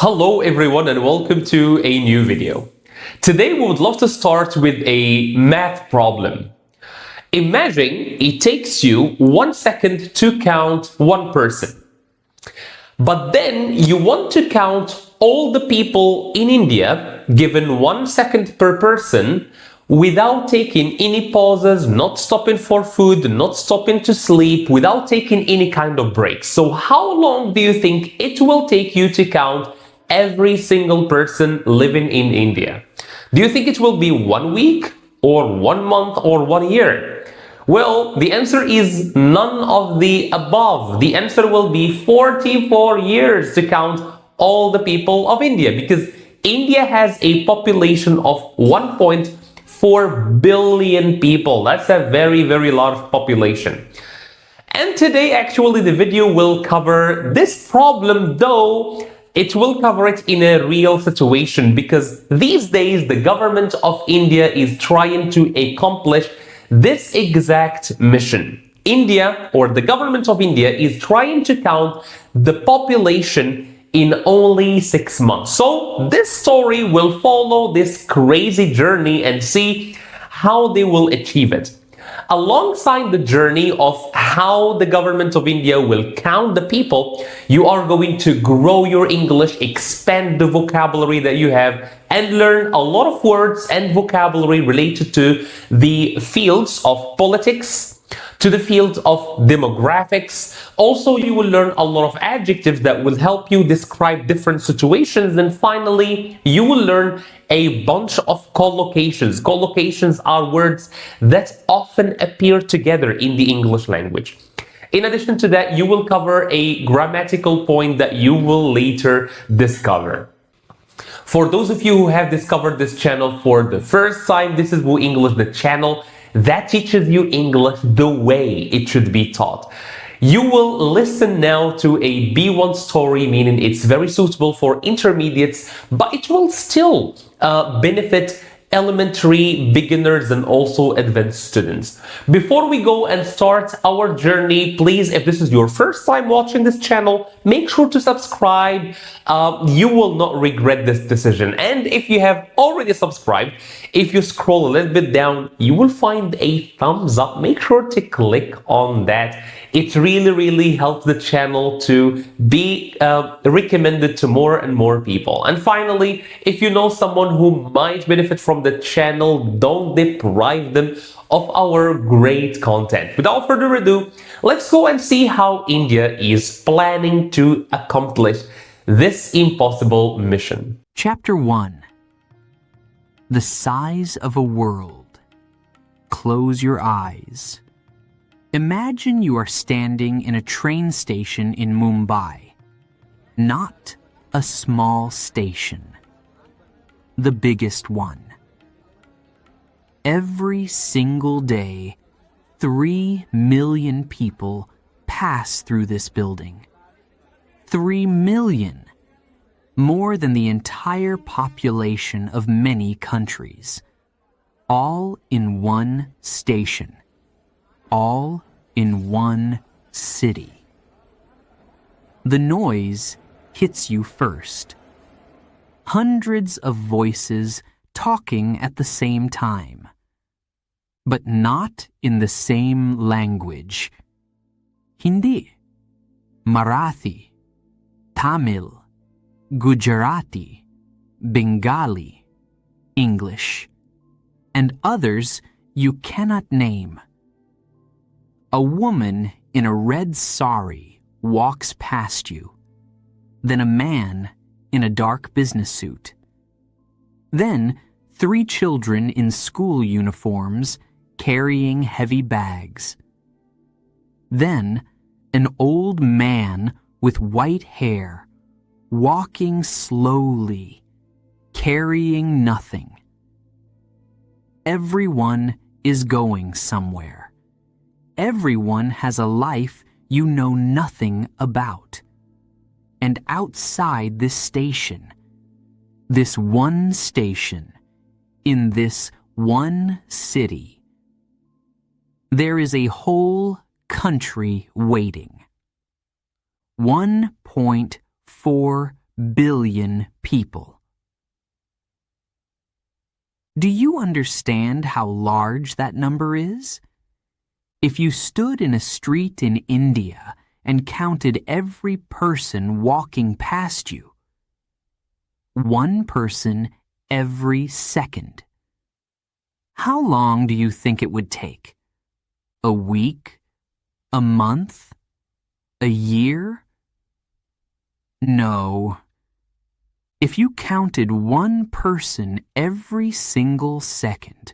Hello everyone and welcome to a new video. Today we would love to start with a math problem. Imagine it takes you 1 second to count one person. But then you want to count all the people in India given 1 second per person without taking any pauses, not stopping for food, not stopping to sleep, without taking any kind of break. So how long do you think it will take you to count every single person living in India? Do you think it will be 1 week or 1 month or 1 year? Well, the answer is none of the above. The answer will be 44 years to count all the people of India, because India has a population of 1.4 billion people. That's a very, very large population. And today, actually, the video will cover this problem, though it will cover it in a real situation, because these days the government of India is trying to accomplish this exact mission. India, or the government of India, is trying to count the population in only 6 months. So this story will follow this crazy journey and see how they will achieve it. Alongside the journey of how the government of India will count the people, you are going to grow your English, expand the vocabulary that you have, and learn a lot of words and vocabulary related to the fields of politics, to the field of demographics. Also, you will learn a lot of adjectives that will help you describe different situations. And finally, you will learn a bunch of collocations. Collocations are words that often appear together in the English language. In addition to that, you will cover a grammatical point that you will later discover. For those of you who have discovered this channel for the first time, this is WooEnglish, the channel that teaches you English the way it should be taught. You will listen now to a B1 story, meaning it's very suitable for intermediates, but it will still benefit elementary, beginners, and also advanced students. Before we go and start our journey, please, if this is your first time watching this channel, make sure to subscribe. You will not regret this decision. And if you have already subscribed, if you scroll a little bit down, you will find a thumbs up. Make sure to click on that. It really, really helps the channel to be recommended to more and more people. And finally, if you know someone who might benefit from the channel, don't deprive them of our great content. Without further ado, let's go and see how India is planning to accomplish this impossible mission. Chapter 1. The size of a world. Close your eyes. Imagine you are standing in a train station in Mumbai. Not a small station. The biggest one. Every single day, 3 million people pass through this building. 3 million! More than the entire population of many countries. All in one station. All in one city. The noise hits you first. Hundreds of voices talking at the same time. But not in the same language. Hindi, Marathi, Tamil, Gujarati, Bengali, English, and others you cannot name. A woman in a red sari walks past you. Then a man in a dark business suit. Then 3 children in school uniforms carrying heavy bags. Then an old man with white hair walking slowly, carrying nothing. Everyone is going somewhere. Everyone has a life you know nothing about. And outside this station, this one station, in this one city, there is a whole country waiting. 1.4 billion people. Do you understand how large that number is? If you stood in a street in India and counted every person walking past you, one person every second, how long do you think it would take? A week? A month? A year? No. If you counted one person every single second,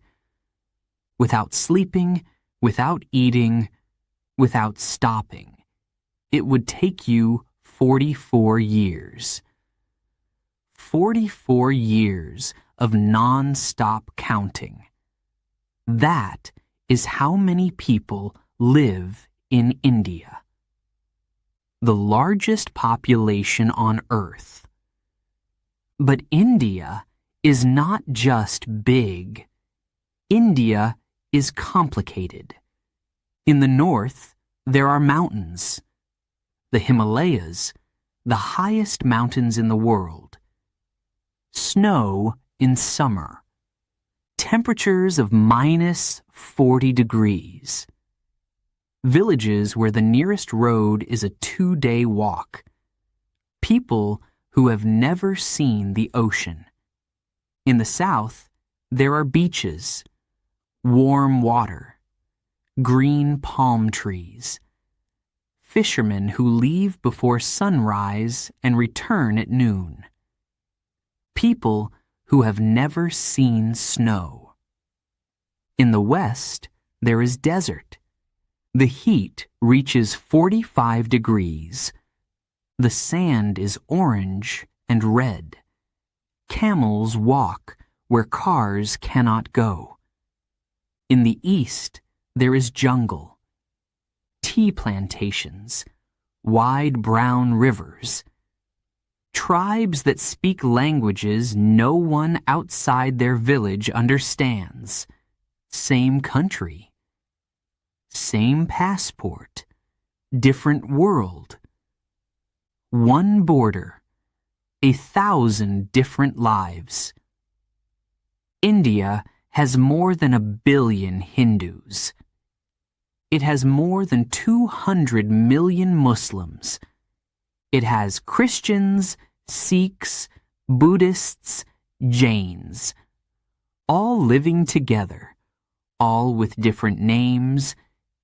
without sleeping, without eating, without stopping, it would take you 44 years. 44 years of non-stop counting. That is how many people live in India, the largest population on Earth. But India is not just big. India is complicated. In the north, there are mountains. The Himalayas, the highest mountains in the world. Snow in summer. Temperatures of minus 40 degrees. Villages where the nearest road is a 2-day walk. People who have never seen the ocean. In the south, there are beaches, warm water, green palm trees, fishermen who leave before sunrise and return at noon. People who have never seen snow. In the west, there is desert. The heat reaches 45 degrees. The sand is orange and red. Camels walk where cars cannot go. In the east, there is jungle, tea plantations, wide brown rivers, tribes that speak languages no one outside their village understands, same country, same passport, different world, one border, 1,000 different lives. India has more than 1 billion Hindus. It has more than 200 million Muslims. It has Christians, Sikhs, Buddhists, Jains, all living together, all with different names,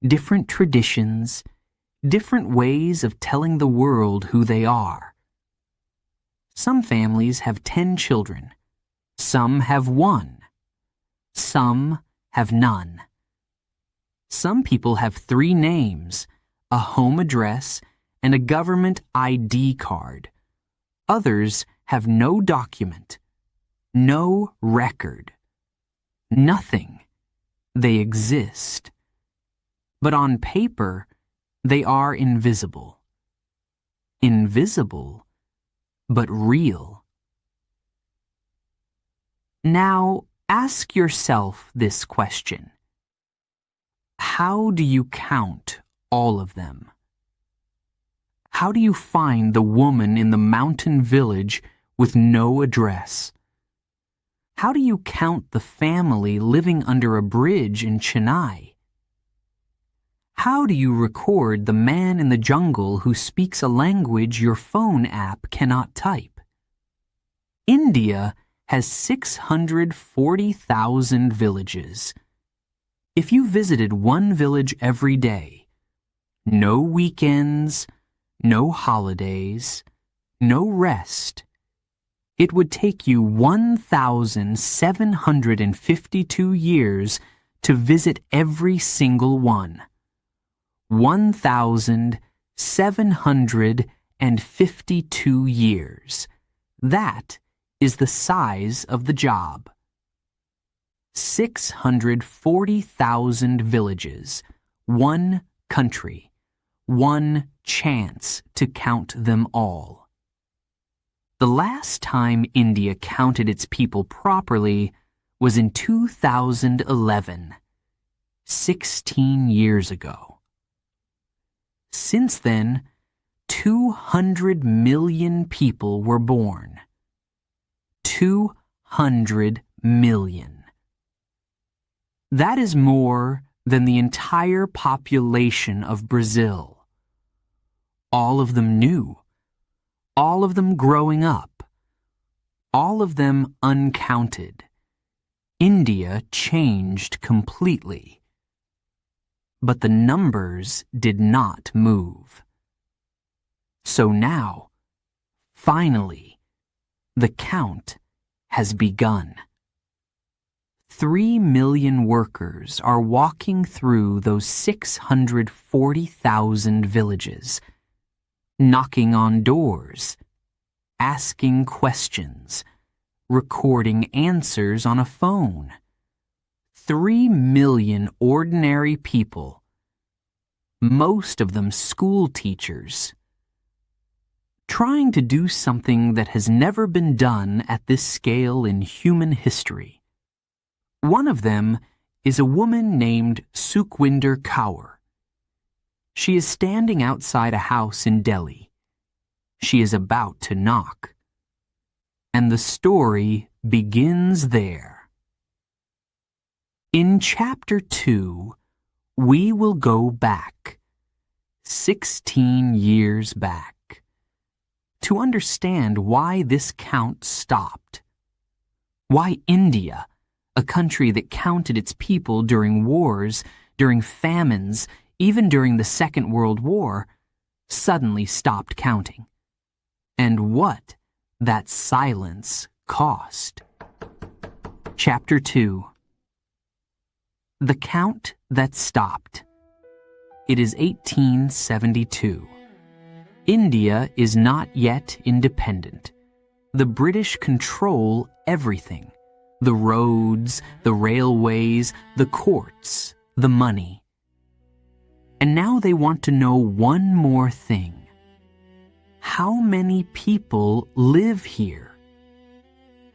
different traditions, different ways of telling the world who they are. Some families have 10 children. Some have 1. Some have none. Some people have 3 names, a home address, and a government ID card. Others have no document, no record, nothing. They exist. But on paper, they are invisible. Invisible, but real. Now, ask yourself this question. How do you count all of them? How do you find the woman in the mountain village with no address? How do you count the family living under a bridge in Chennai? How do you record the man in the jungle who speaks a language your phone app cannot type? India has 640,000 villages. If you visited one village every day, no weekends, no holidays, no rest, it would take you 1,752 years to visit every single one. 1,752 years. That is the size of the job. 640,000 villages, one country, one chance to count them all. The last time India counted its people properly was in 2011, 16 years ago. Since then, 200 million people were born. 200 million. That is more than the entire population of Brazil. All of them new. All of them growing up. All of them uncounted. India changed completely. But the numbers did not move. So now, finally, the count has begun. 3 million workers are walking through those 640,000 villages, knocking on doors, asking questions, recording answers on a phone. 3 million ordinary people, most of them school teachers, trying to do something that has never been done at this scale in human history. One of them is a woman named Sukhwinder Kaur. She is standing outside a house in Delhi. She is about to knock. And the story begins there. In Chapter 2, we will go back, 16 years back, to understand why this count stopped. Why India, a country that counted its people during wars, during famines, even during the Second World War, suddenly stopped counting. And what that silence cost. Chapter 2. The count that stopped. It is 1872. India is not yet independent. The British control everything. The roads, the railways, the courts, the money. And now they want to know one more thing. How many people live here?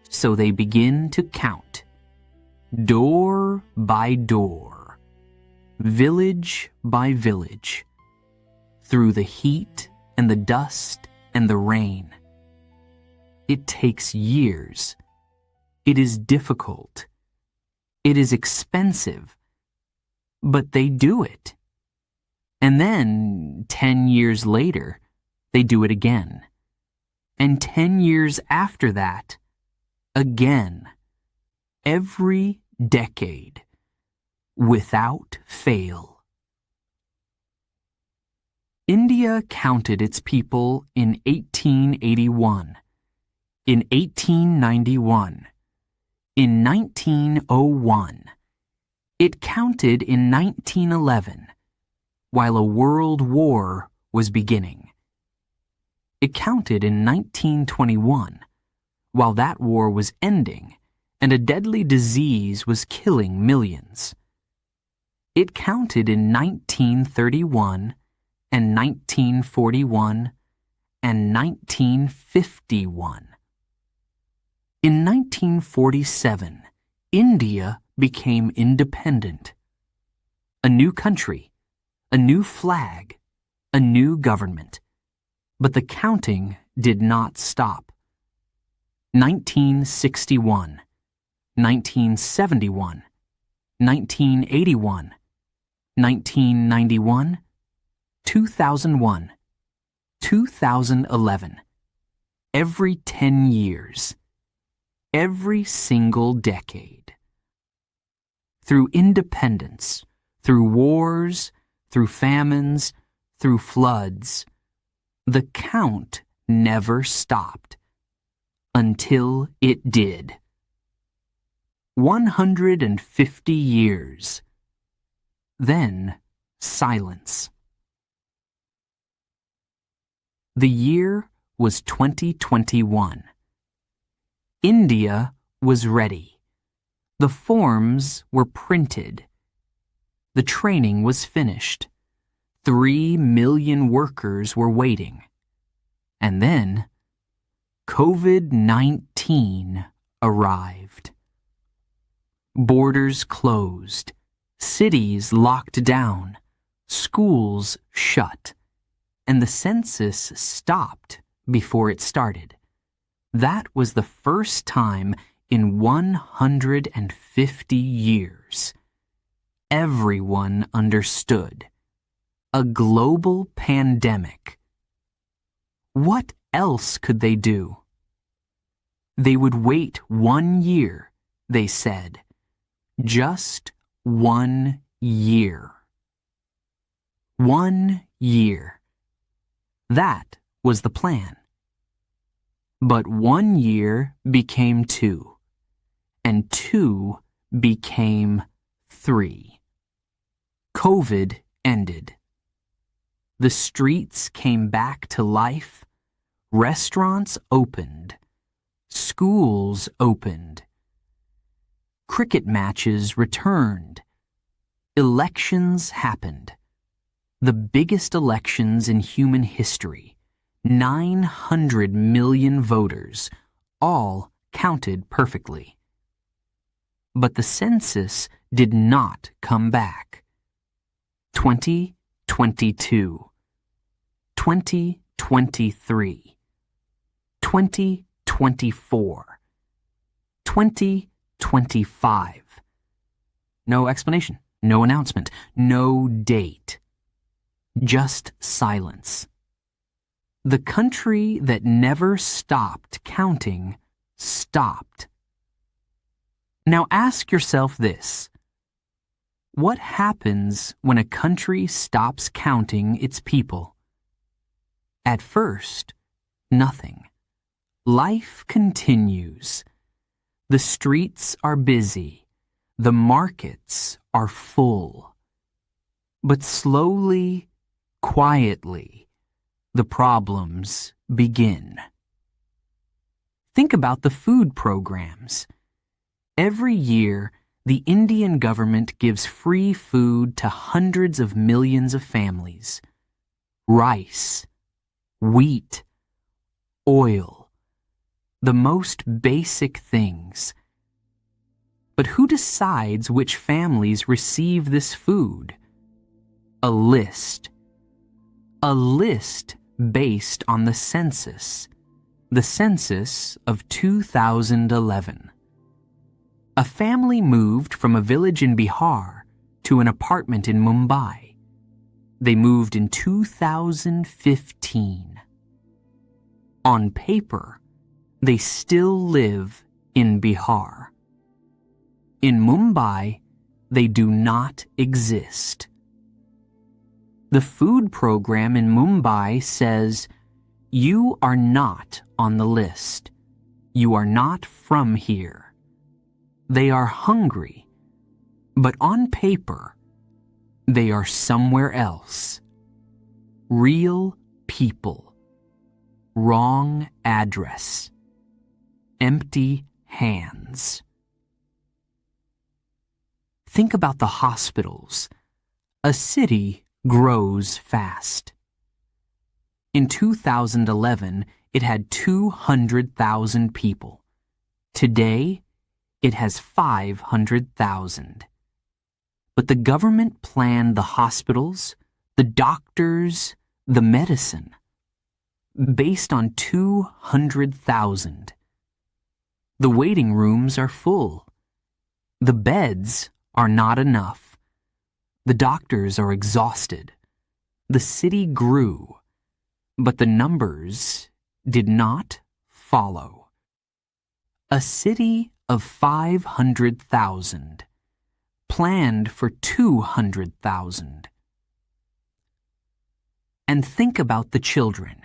So they begin to count. Door by door. Village by village. Through the heat and the dust and the rain. It takes years. It is difficult. It is expensive. But they do it. And then, 10 years later, they do it again. And 10 years after that, again. Every decade, without fail. India counted its people in 1881, in 1891, in 1901. It counted in 1911, while a world war was beginning. It counted in 1921, while that war was ending and a deadly disease was killing millions. It counted in 1931 and 1941 and 1951. In 1947, India became independent. A new country, a new flag, a new government. But the counting did not stop. 1961, 1971, 1981, 1991, 2001, 2011. Every 10 years. Every single decade. Through independence, through wars, through famines, through floods, the count never stopped. Until it did. 150 years. Then silence. The year was 2021. India was ready. The forms were printed. The training was finished. 3 million workers were waiting. And then COVID-19 arrived. Borders closed, cities locked down, schools shut, and the census stopped before it started. That was the first time in 150 years. Everyone understood. A global pandemic. What else could they do? They would wait 1 year, they said. Just 1 year. 1 year. That was the plan. But 1 year became 2, and 2 became 3. COVID ended. The streets came back to life. Restaurants opened. Schools opened. Cricket matches returned. Elections happened. The biggest elections in human history. 900 million voters, all counted perfectly. But the census did not come back. 2022, 2023, 2024, 2025. No explanation, no announcement, no date. Just silence. The country that never stopped counting stopped. Now ask yourself this. What happens when a country stops counting its people? At first, nothing. Life continues. The streets are busy. The markets are full. But slowly, quietly, the problems begin. Think about the food programs. Every year, the Indian government gives free food to hundreds of millions of families. Rice, wheat, oil, the most basic things. But who decides which families receive this food? A list. A list based on the census of 2011. A family moved from a village in Bihar to an apartment in Mumbai. They moved in 2015. On paper, they still live in Bihar. In Mumbai, they do not exist. The food program in Mumbai says, "You are not on the list. You are not from here." They are hungry, but on paper, they are somewhere else. Real people. Wrong address. Empty hands. Think about the hospitals. A city grows fast. In 2011, it had 200,000 people. Today, it has 500,000. But the government planned the hospitals, the doctors, the medicine based on 200,000. The waiting rooms are full. The beds are not enough. The doctors are exhausted. The city grew, but the numbers did not follow. A city of 500,000 planned for 200,000. And think about the children.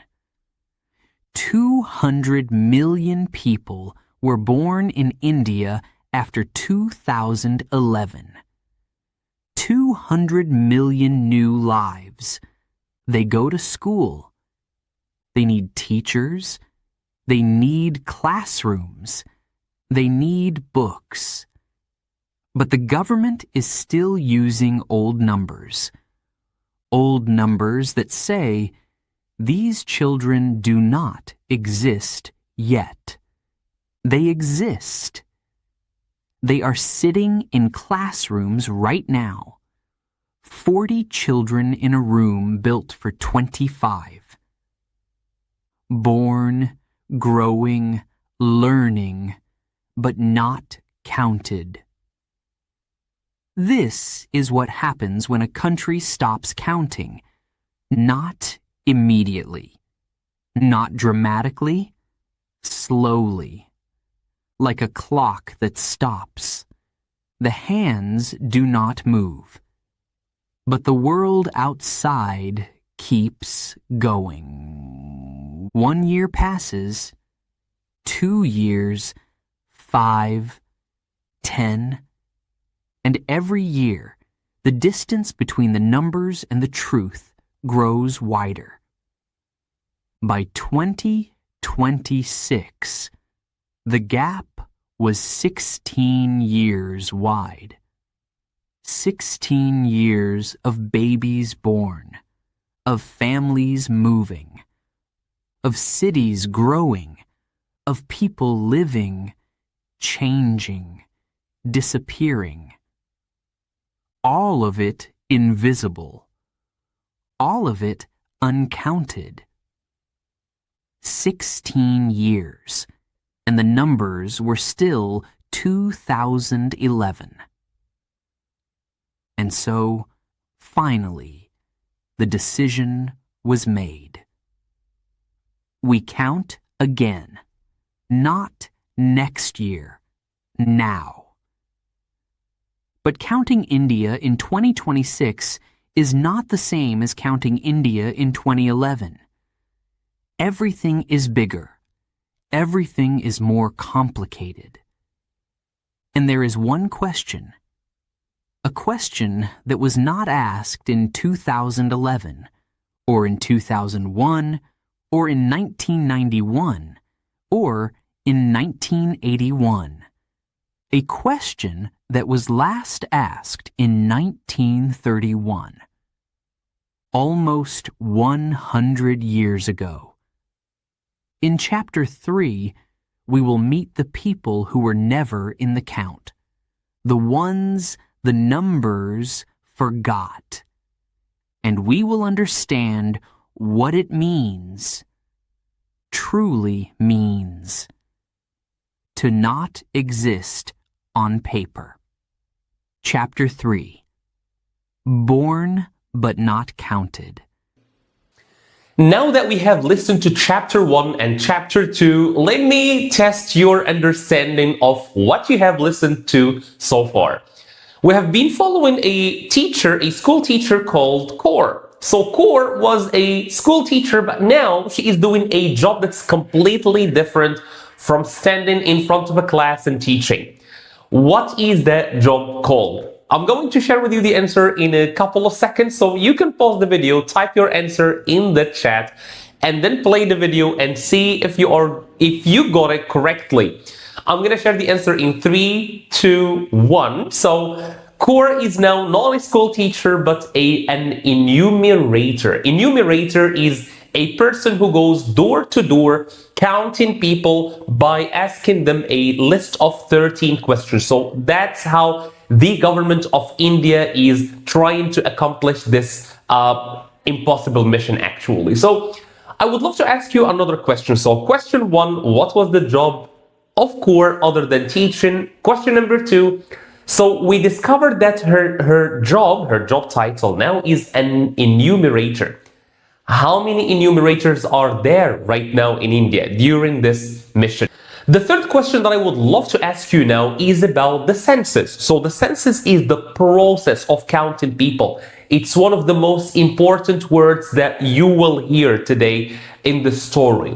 200 million people were born in India after 2011. 200 million new lives. They go to school. They need teachers. They need classrooms. They need books. But the government is still using old numbers. Old numbers that say, these children do not exist yet. They exist. They are sitting in classrooms right now. 40 children in a room built for 25. Born, growing, learning, but not counted. This is what happens when a country stops counting. Not immediately. Not dramatically. Slowly. Like a clock that stops. The hands do not move. But the world outside keeps going. 1 year passes. 2 years. 5. 10. And every year, the distance between the numbers and the truth grows wider. By 2026, the gap was 16 years wide. 16 years of babies born, of families moving, of cities growing, of people living, changing, disappearing. All of it invisible. All of it uncounted. 16 years, and the numbers were still 2011. And so, finally, the decision was made. We count again, not next year, now. But counting India in 2026 is not the same as counting India in 2011. Everything is bigger. Everything is more complicated. And there is one question. A question that was not asked in 2011, or in 2001, or in 1991, or in 1981. A question that was last asked in 1931. Almost 100 years ago. In Chapter 3, we will meet the people who were never in the count. The ones the numbers forgot. And we will understand what it means, truly means, to not exist on paper. Chapter 3. Born but not counted. Now that we have listened to Chapter 1 and Chapter 2, let me test your understanding of what you have listened to so far. We have been following a school teacher called Kaur. So Kaur was a school teacher, but now she is doing a job that's completely different from standing in front of a class and teaching. What is that job called? I'm going to share with you the answer in a couple of seconds, so you can pause the video, type your answer in the chat, and then play the video and see if you got it correctly. I'm going to share the answer in 3, 2, 1. So Kaur is now not a school teacher, but an enumerator. Enumerator is a person who goes door to door counting people by asking them a list of 13 questions. So that's how the government of India is trying to accomplish this impossible mission actually. So I would love to ask you another question. So question 1, what was the job of Kaur other than teaching? Question number 2, so we discovered that her job title now is an enumerator. How many enumerators are there right now in India during this mission? The third question that I would love to ask you now is about the census. So the census is the process of counting people. It's one of the most important words that you will hear today in the story.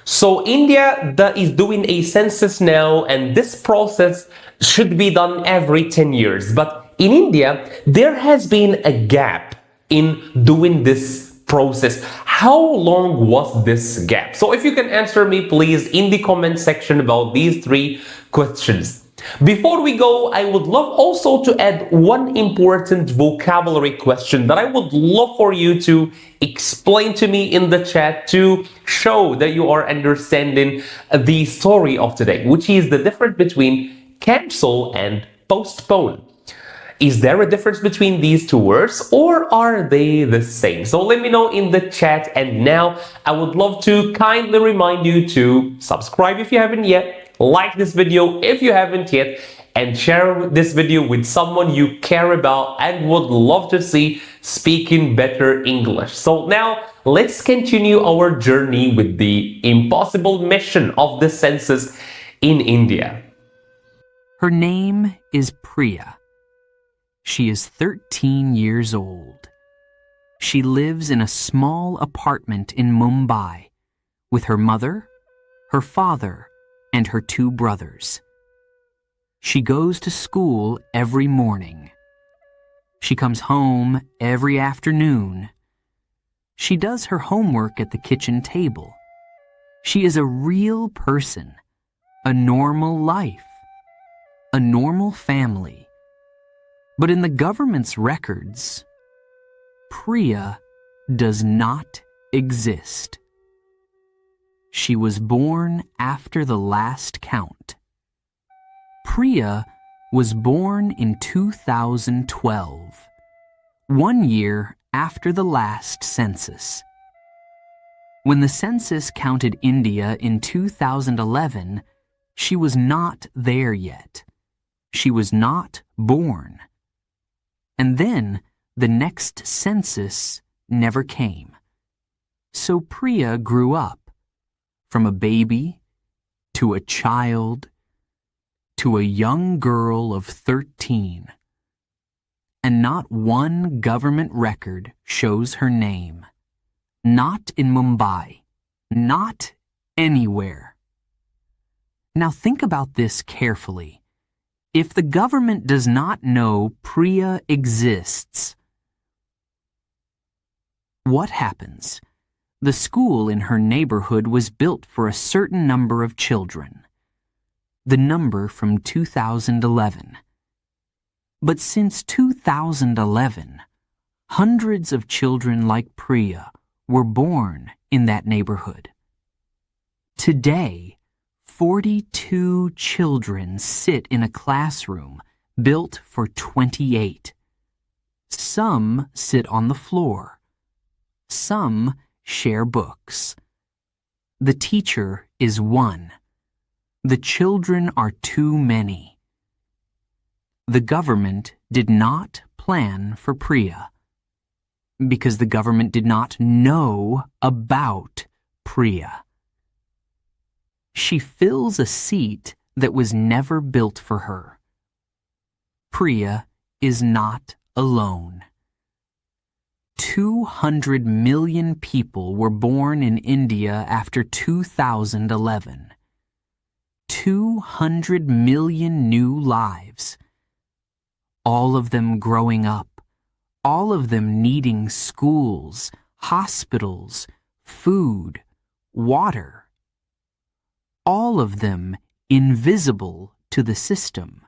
So India is doing a census now, and this process should be done every 10 years. But in India, there has been a gap in doing this process. How long was this gap? So if you can answer me please in the comment section about these 3 questions. Before we go, I would love also to add one important vocabulary question that I would love for you to explain to me in the chat to show that you are understanding the story of today, which is the difference between cancel and postpone. Is there a difference between these two words, or are they the same? So let me know in the chat. And now I would love to kindly remind you to subscribe if you haven't yet, like this video if you haven't yet, and share this video with someone you care about and would love to see speaking better English. So now let's continue our journey with the impossible mission of the census in India. Her name is Priya. She is 13 years old. She lives in a small apartment in Mumbai with her mother, her father, and her 2 brothers. She goes to school every morning. She comes home every afternoon. She does her homework at the kitchen table. She is a real person, a normal life, a normal family. But in the government's records, Priya does not exist. She was born after the last count. Priya was born in 2012, 1 year after the last census. When the census counted India in 2011, she was not there yet. She was not born. And then the next census never came. So Priya grew up, from a baby to a child to a young girl of 13. And not one government record shows her name. Not in Mumbai. Not anywhere. Now think about this carefully. If the government does not know Priya exists, what happens? The school in her neighborhood was built for a certain number of children. The number from 2011. But since 2011, hundreds of children like Priya were born in that neighborhood. Today, 42 children sit in a classroom built for 28. Some sit on the floor. Some share books. The teacher is one. The children are too many. The government did not plan for Priya because the government did not know about Priya. She fills a seat that was never built for her. Priya is not alone. 200 million people were born in India after 2011. 200 million new lives. All of them growing up. All of them needing schools, hospitals, food, water. All of them invisible to the system.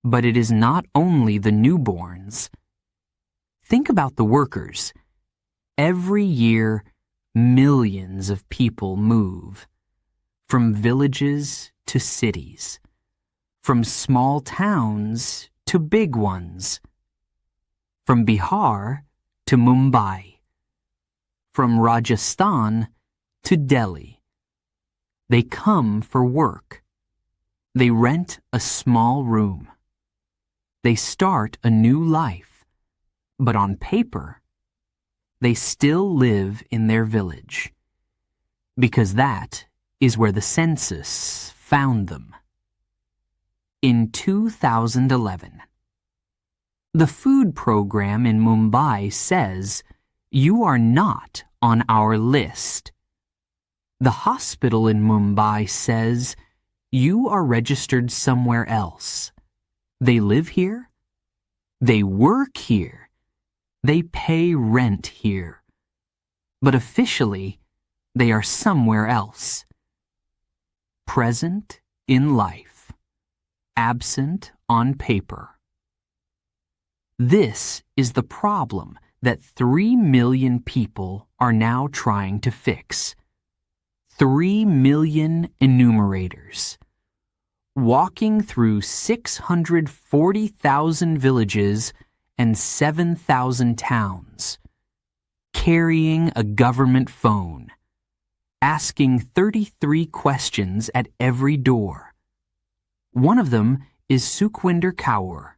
But it is not only the newborns. Think about the workers. Every year, millions of people move. From villages to cities. From small towns to big ones. From Bihar to Mumbai. From Rajasthan to Delhi. They come for work. They rent a small room. They start a new life, but on paper, they still live in their village, because that is where the census found them. In 2011, the food program in Mumbai says, "You are not on our list." The hospital in Mumbai says, "You are registered somewhere else." They live here. They work here. They pay rent here. But officially, they are somewhere else. Present in life. Absent on paper. This is the problem that 3 million people are now trying to fix. 3 million enumerators. walking through 640,000 villages and 7,000 towns, carrying a government phone, asking 33 questions at every door. One of them is Sukhwinder Kaur.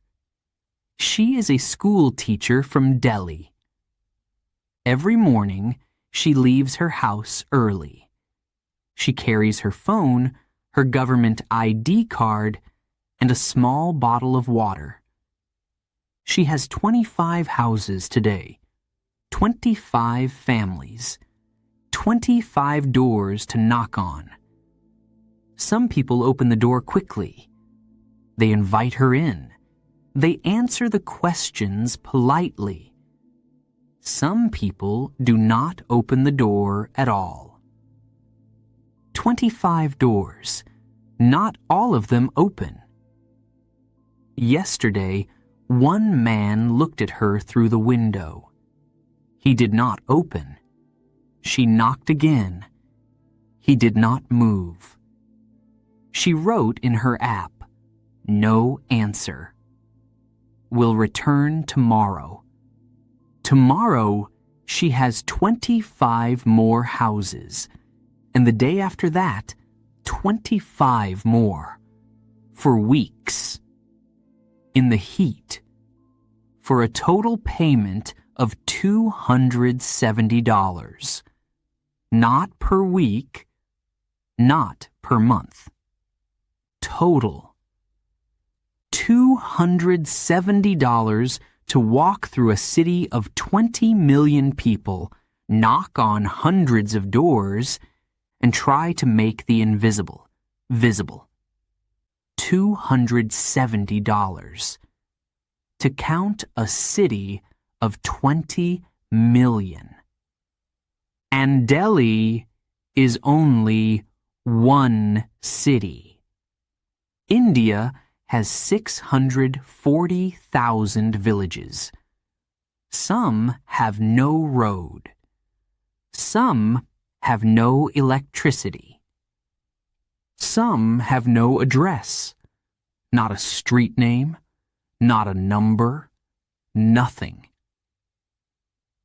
She is a school teacher from Delhi. Every morning, she leaves her house early. She carries her phone, her government ID card, and a small bottle of water. She has 25 houses today, 25 families, 25 doors to knock on. Some people open the door quickly. They invite her in. They answer the questions politely. Some people do not open the door at all. 25 doors. Not all of them open. Yesterday, one man looked at her through the window. He did not open. She knocked again. He did not move. She wrote in her app, "No answer. Will return tomorrow." Tomorrow, she has 25 more houses, and the day after that, 25 more. For weeks. In the heat. For a total payment of $270. Not per week, not per month. Total. $270 to walk through a city of 20 million people, knock on hundreds of doors, and try to make the invisible visible. $270 to count a city of 20 million. And Delhi is only one city. India has 640,000 villages. Some have no road. Some have no electricity. Some have no address, not a street name, not a number, nothing.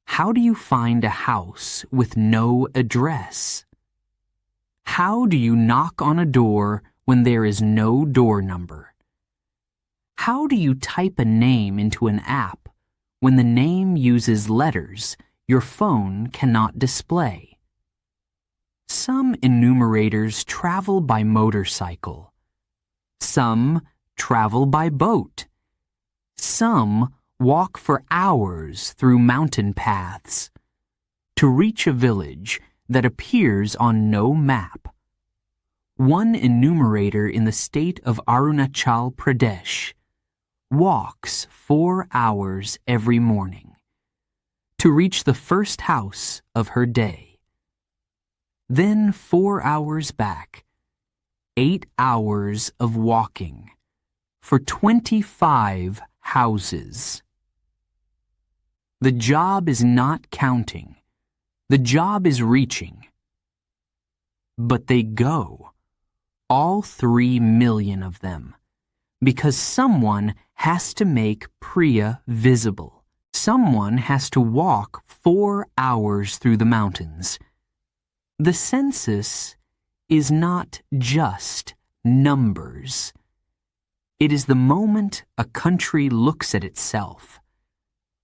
How do you find a house with no address? How do you knock on a door when there is no door number? How do you type a name into an app when the name uses letters your phone cannot display? Some enumerators travel by motorcycle. Some travel by boat. Some walk for hours through mountain paths to reach a village that appears on no map. One enumerator in the state of Arunachal Pradesh walks 4 hours every morning to reach the first house of her day. Then 4 hours back, 8 hours of walking for 25 houses. The job is not counting. The job is reaching. But they go, all 3 million of them, because someone has to make Priya visible. Someone has to walk 4 hours through the mountains. The census is not just numbers. It is the moment a country looks at itself,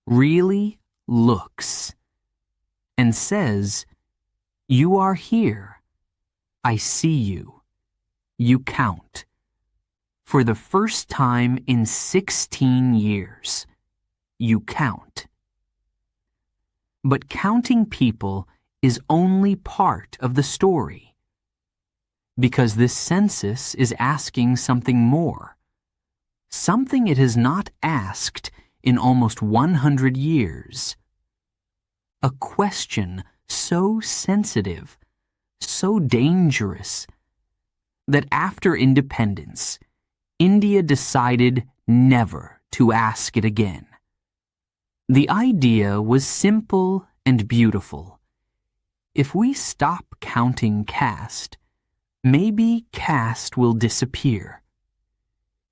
really looks, and says, "You are here. I see you. You count." For the first time in 16 years, you count. But counting people is only part of the story, because this census is asking something more, something it has not asked in almost 100 years. A question so sensitive, so dangerous, that after independence, India decided never to ask it again. The idea was simple and beautiful. If we stop counting caste, maybe caste will disappear.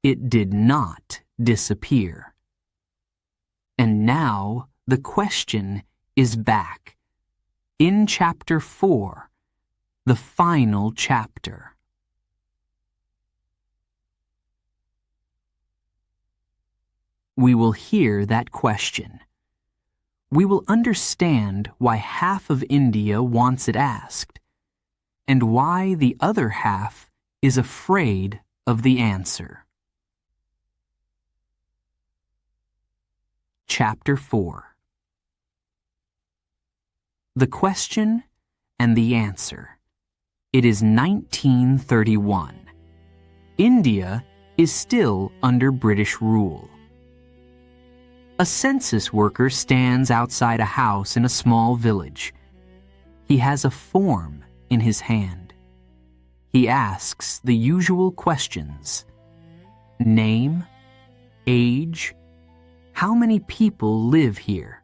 It did not disappear. And now the question is back. In Chapter 4, the final chapter. We will hear that question. We will understand why half of India wants it asked, and why the other half is afraid of the answer. Chapter 4. The question and the answer. It is 1931. India is still under British rule. A census worker stands outside a house in a small village. He has a form in his hand. He asks the usual questions: name, age, how many people live here?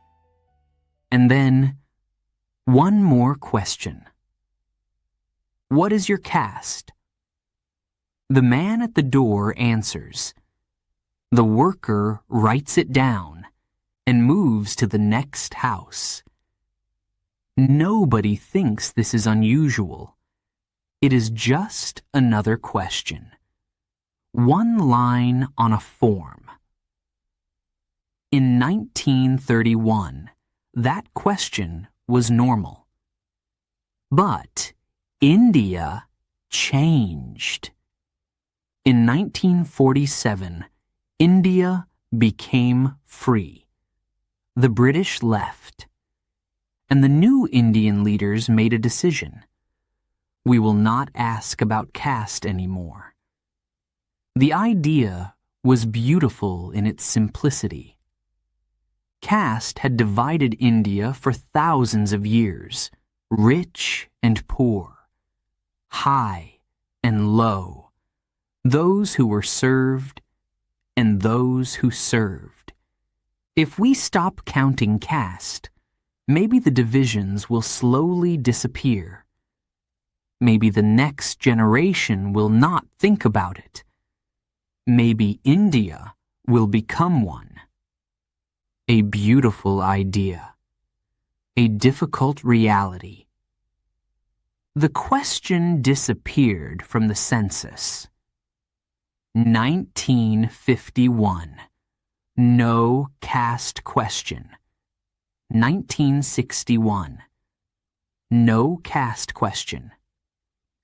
And then, one more question. What is your caste? The man at the door answers. The worker writes it down and moves to the next house. Nobody thinks this is unusual. It is just another question. One line on a form. In 1931, that question was normal. But India changed. In 1947, India became free. The British left, and the new Indian leaders made a decision. We will not ask about caste anymore. The idea was beautiful in its simplicity. Caste had divided India for thousands of years, rich and poor, high and low, those who were served and those who served. If we stop counting caste, maybe the divisions will slowly disappear. Maybe the next generation will not think about it. Maybe India will become one. A beautiful idea. A difficult reality. The question disappeared from the census. 1951. No caste question. 1961. No caste question.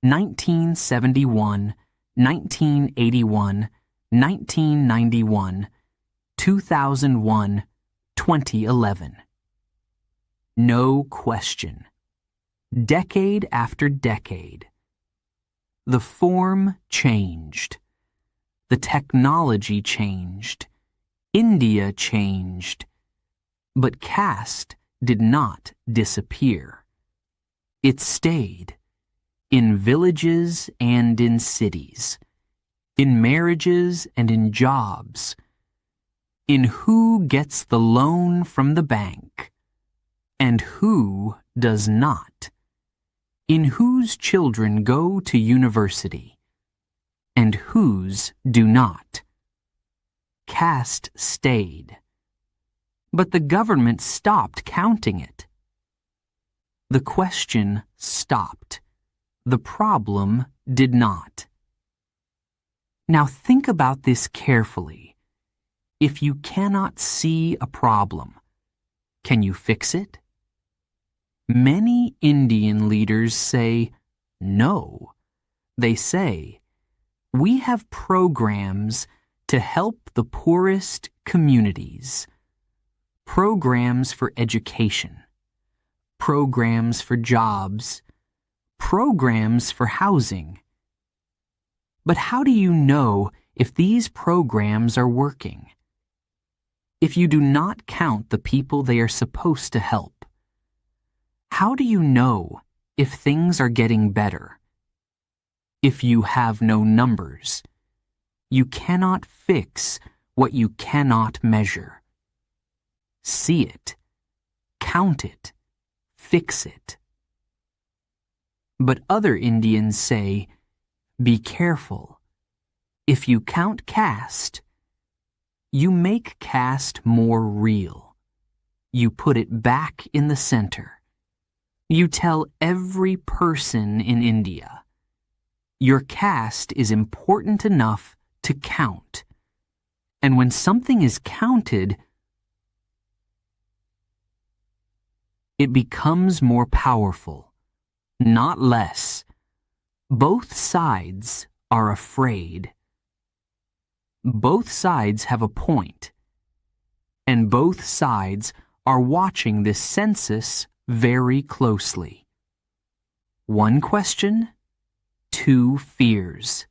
1971, 1981, 1991, 2001, 2011. No question. Decade after decade. The form changed. The technology changed. India changed. But caste did not disappear. It stayed. In villages and in cities. In marriages and in jobs. In who gets the loan from the bank. And who does not. In whose children go to university. And whose do not. Caste stayed. But the government stopped counting it. The question stopped. The problem did not. Now think about this carefully. If you cannot see a problem, can you fix it? Many Indian leaders say no. They say, we have programs to help the poorest communities. Programs for education. Programs for jobs. Programs for housing. But how do you know if these programs are working? If you do not count the people they are supposed to help? How do you know if things are getting better? If you have no numbers, you cannot fix what you cannot measure. See it, count it, fix it. But other Indians say, be careful. If you count caste, you make caste more real. You put it back in the center. You tell every person in India, your caste is important enough to count. And when something is counted, it becomes more powerful, not less. Both sides are afraid. Both sides have a point, and both sides are watching this census very closely. One question, two fears.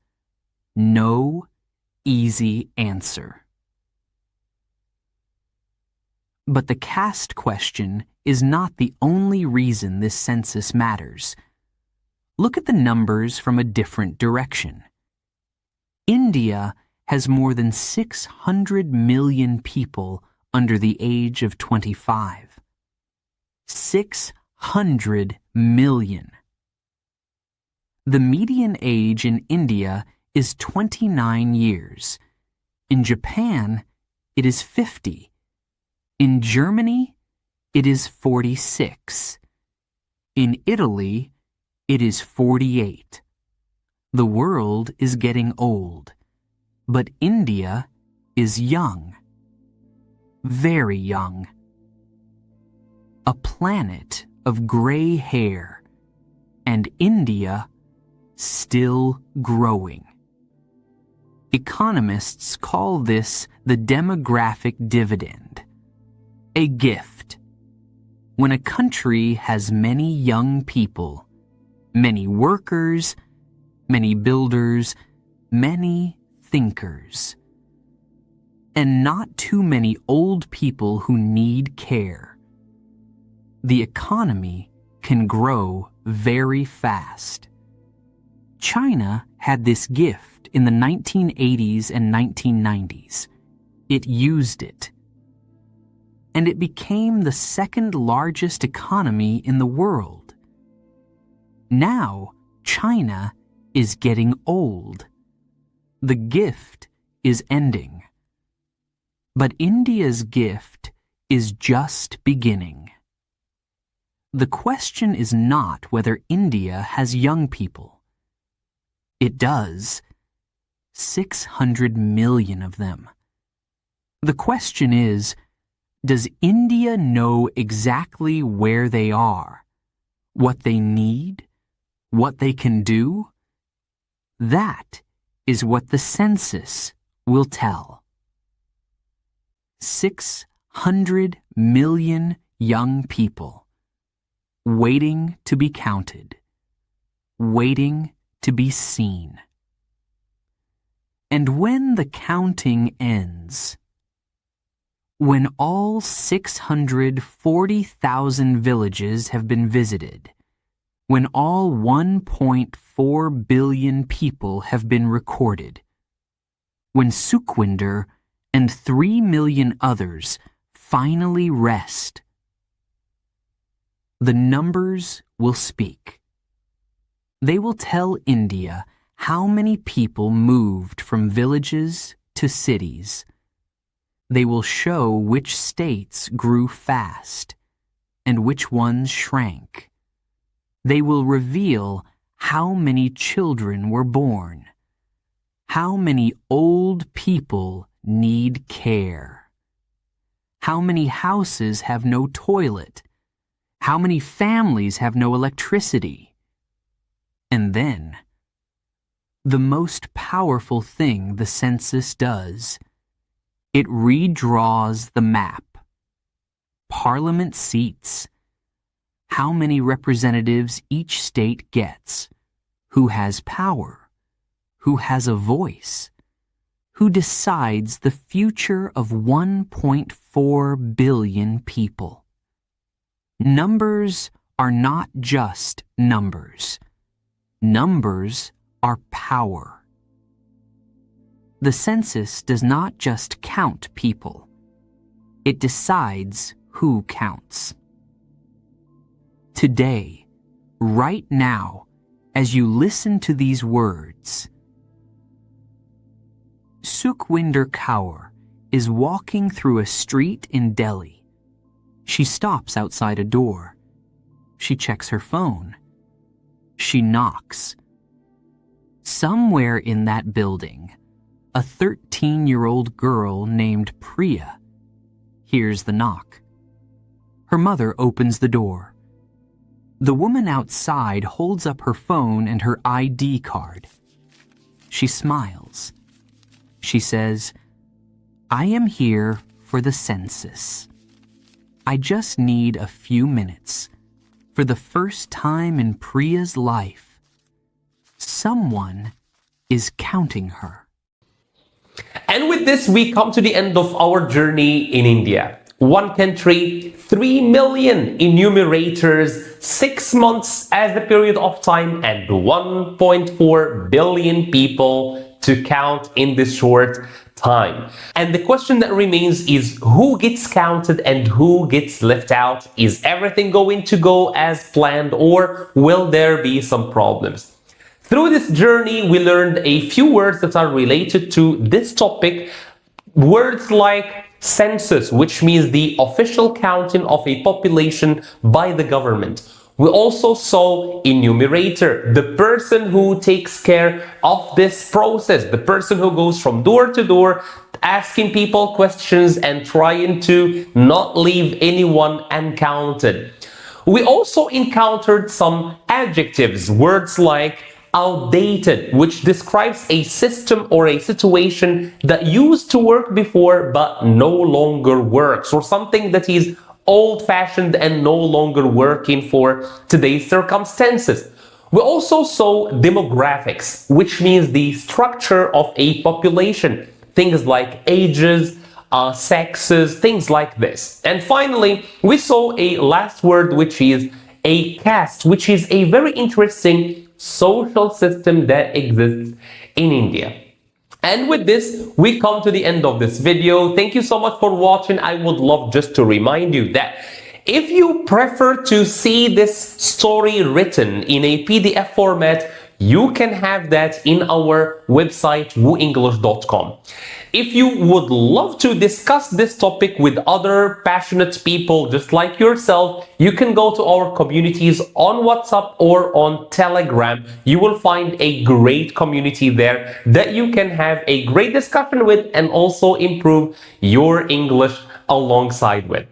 No easy answer. But the caste question is not the only reason this census matters. Look at the numbers from a different direction. India has more than 600 million people under the age of 25. 600 million. The median age in India is 29 years. In Japan, it is 50. In Germany, it is 46. In Italy, it is 48. The world is getting old, but India is young. Very young. A planet of gray hair, and India still growing. Economists call this the demographic dividend, a gift. When a country has many young people, many workers, many builders, many thinkers, and not too many old people who need care, the economy can grow very fast. China had this gift in the 1980s and 1990s. It used it. And it became the second largest economy in the world. Now, China is getting old. The gift is ending. But India's gift is just beginning. The question is not whether India has young people. It does. 600 million of them. The question is, does India know exactly where they are, what they need, what they can do? That is what the census will tell. 600 million young people, waiting to be counted, waiting to be seen. And when the counting ends, when all 640,000 villages have been visited, when all 1.4 billion people have been recorded, when Sukhwinder and 3 million others finally rest, the numbers will speak. They will tell India how many people moved from villages to cities. They will show which states grew fast and which ones shrank. They will reveal how many children were born, how many old people need care, how many houses have no toilet, how many families have no electricity. And then, the most powerful thing the census does, it redraws the map. Parliament seats, how many representatives each state gets, who has power, who has a voice, who decides the future of 1.4 billion people. Numbers are not just numbers. Numbers are power. The census does not just count people. It decides who counts. Today, right now, as you listen to these words, Sukhwinder Kaur is walking through a street in Delhi. She stops outside a door. She checks her phone. She knocks. Somewhere in that building, a 13-year-old girl named Priya hears the knock. Her mother opens the door. The woman outside holds up her phone and her ID card. She smiles. She says, "I am here for the census. I just need a few minutes. For the first time in Priya's life, someone is counting her." And with this, we come to the end of our journey in India. One country, 3 million enumerators, 6 months as the period of time, and 1.4 billion people to count in this short time. And the question that remains is, who gets counted and who gets left out? Is everything going to go as planned, or will there be some problems? Through this journey, we learned a few words that are related to this topic. Words like census, which means the official counting of a population by the government. We also saw enumerator, the person who takes care of this process, the person who goes from door to door, asking people questions and trying to not leave anyone uncounted. We also encountered some adjectives, words like outdated, which describes a system or a situation that used to work before but no longer works, or something that is old-fashioned and no longer working for today's circumstances. We also saw demographics, which means the structure of a population, things like ages, sexes, things like this. And finally, we saw a last word, which is a caste, which is a very interesting social system that exists in India. And with this, we come to the end of this video. Thank you so much for watching. I would love just to remind you that if you prefer to see this story written in a PDF format, you can have that in our website, WooEnglish.com. If you would love to discuss this topic with other passionate people just like yourself, you can go to our communities on WhatsApp or on Telegram. You will find a great community there that you can have a great discussion with and also improve your English alongside with.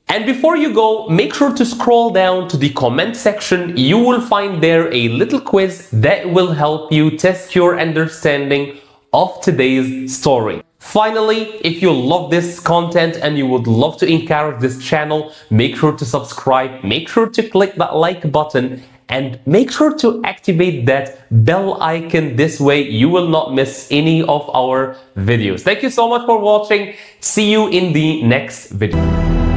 And before you go, make sure to scroll down to the comment section. You will find there a little quiz that will help you test your understanding of today's story. Finally, if you love this content and you would love to encourage this channel, make sure to subscribe, make sure to click that like button, and make sure to activate that bell icon. This way you will not miss any of our videos. Thank you so much for watching. See you in the next video.